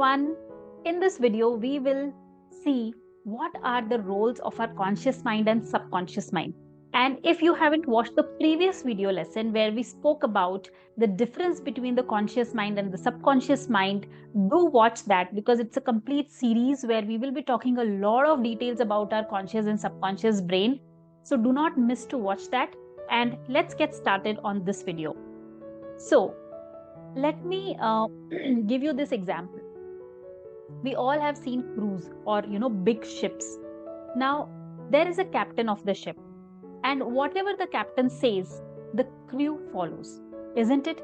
everyone. In this video, we will see what are the roles of our conscious mind and subconscious mind. And if you haven't watched the previous video lesson where we spoke about the difference between the conscious mind and the subconscious mind, do watch that because it's a complete series where we will be talking a lot of details about our conscious and subconscious brain. So do not miss to watch that. And let's get started on this video. So let me give you this example. We all have seen cruise or big ships. Now there is a captain of the ship, and whatever the captain says, the crew follows, isn't it?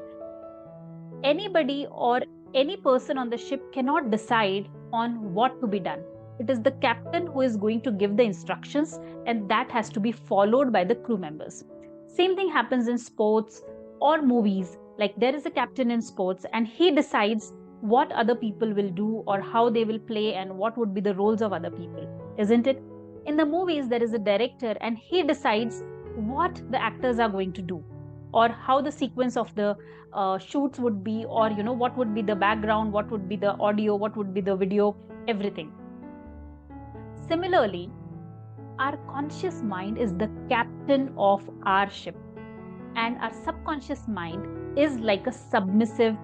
Anybody or any person on the ship cannot decide on what to be done. It is the captain who is going to give the instructions, and that has to be followed by the crew members. Same thing happens in sports or movies. Like there is a captain in sports and he decides what other people will do or how they will play and what would be the roles of other people, isn't it? In the movies, there is a director and he decides what the actors are going to do or how the sequence of the shoots would be, or what would be the background, what would be the audio, what would be the video, everything. Similarly, our conscious mind is the captain of our ship, and our subconscious mind is like a submissive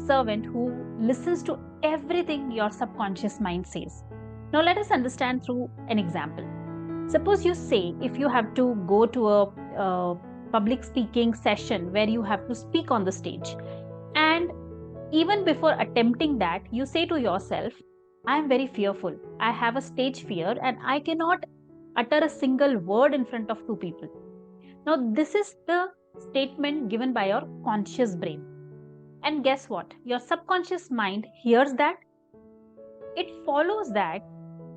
servant who listens to everything your subconscious mind says. Now let us understand through an example. Suppose you say, if you have to go to a public speaking session where you have to speak on the stage, and even before attempting that, you say to yourself, I am very fearful, I have a stage fear and I cannot utter a single word in front of two people. Now this is the statement given by your conscious brain. And guess what? Your subconscious mind hears that, it follows that,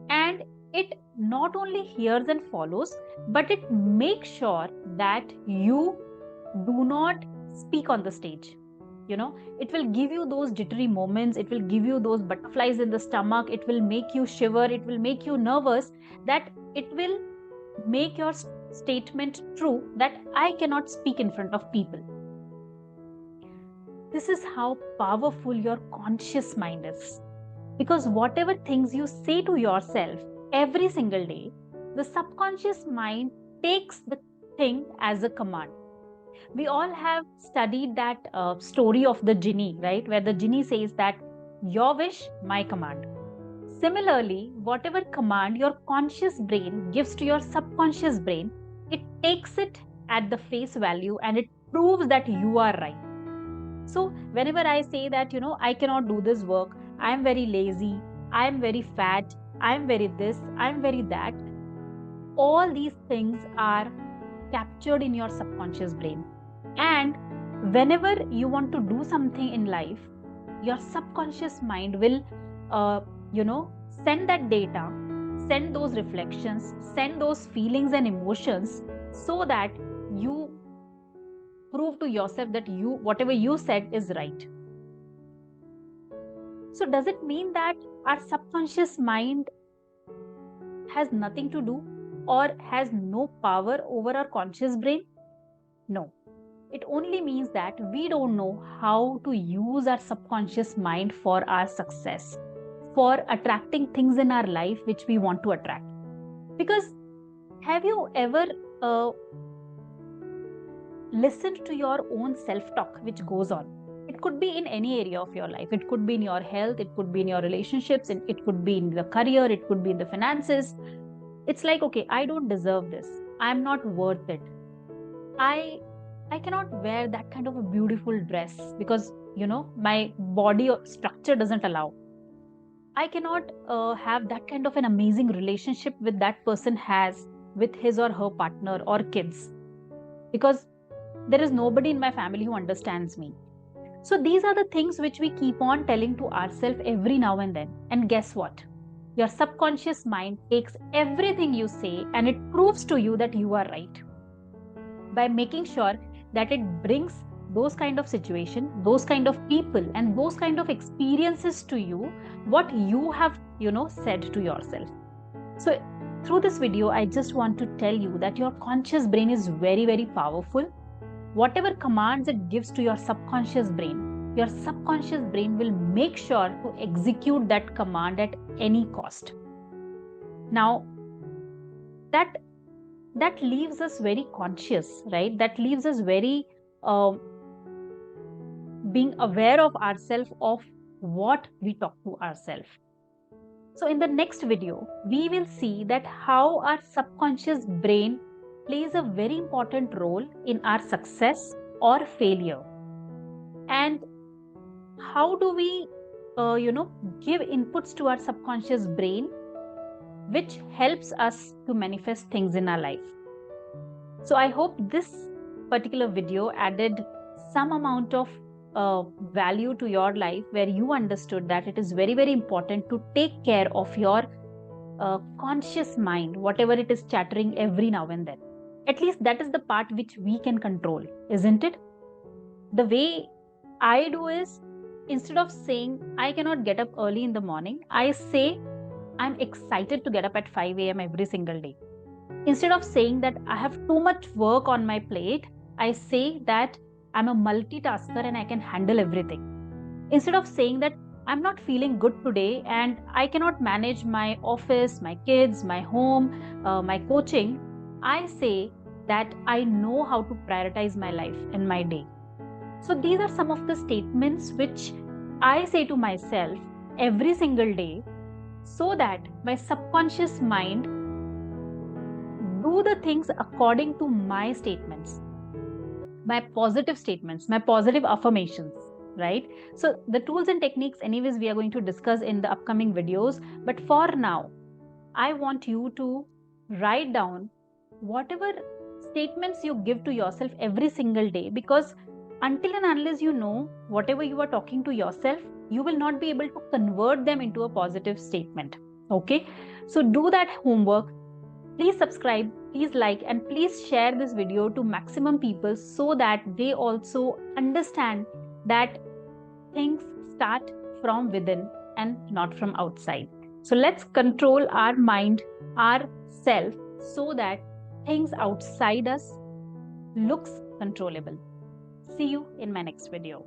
and it not only hears and follows, but it makes sure that you do not speak on the stage. It will give you those jittery moments, it will give you those butterflies in the stomach, it will make you shiver, it will make you nervous, that it will make your statement true that I cannot speak in front of people. This is how powerful your conscious mind is. Because whatever things you say to yourself every single day, the subconscious mind takes the thing as a command. We all have studied that story of the genie, right? Where the genie says that your wish, my command. Similarly, whatever command your conscious brain gives to your subconscious brain, it takes it at the face value and it proves that you are right. So whenever I say that, I cannot do this work, I am very lazy, I am very fat, I am very this, I am very that, all these things are captured in your subconscious brain. And whenever you want to do something in life, your subconscious mind will, send that data, send those reflections, send those feelings and emotions so that you prove to yourself that whatever you said is right. So does it mean that our subconscious mind has nothing to do or has no power over our conscious brain? No. It only means that we don't know how to use our subconscious mind for our success, for attracting things in our life which we want to attract. Because have you ever listened to your own self-talk which goes on? It could be in any area of your life. It could be in your health, it could be in your relationships, and it could be in the career, it could be in the finances. It's like, okay, I don't deserve this. I'm not worth it. I cannot wear that kind of a beautiful dress because, my body structure doesn't allow. I cannot have that kind of an amazing relationship with that person has with his or her partner or kids, because there is nobody in my family who understands me. So these are the things which we keep on telling to ourselves every now and then. And guess what? Your subconscious mind takes everything you say and it proves to you that you are right, by making sure that it brings those kind of situation, those kind of people, and those kind of experiences to you, what you have, said to yourself. So through this video, I just want to tell you that your conscious brain is very, very powerful. Whatever commands it gives to your subconscious brain, your subconscious brain will make sure to execute that command at any cost. Now, that leaves us very conscious, right? That leaves us very being aware of ourselves, of what we talk to ourselves. So in the next video, we will see that how our subconscious brain plays a very important role in our success or failure. And how do we, give inputs to our subconscious brain, which helps us to manifest things in our life. So I hope this particular video added some amount of value to your life, where you understood that it is very, very important to take care of your conscious mind, whatever it is chattering every now and then. At least that is the part which we can control, isn't it? The way I do is, instead of saying I cannot get up early in the morning, I say I'm excited to get up at 5 a.m. every single day. Instead of saying that I have too much work on my plate, I say that I'm a multitasker and I can handle everything. Instead of saying that I'm not feeling good today and I cannot manage my office, my kids, my home, my coaching, I say that I know how to prioritize my life and my day. So these are some of the statements which I say to myself every single day, so that my subconscious mind do the things according to my statements, my positive statements, my positive affirmations, right? So the tools and techniques, anyways, we are going to discuss in the upcoming videos. But for now, I want you to write down whatever statements you give to yourself every single day, because until and unless you know whatever you are talking to yourself, you will not be able to convert them into a positive statement. Okay, so do that homework. Please subscribe, please like, and please share this video to maximum people, so that they also understand that things start from within and not from outside. So let's control our mind, our self, so that things outside us looks controllable. See you in my next video.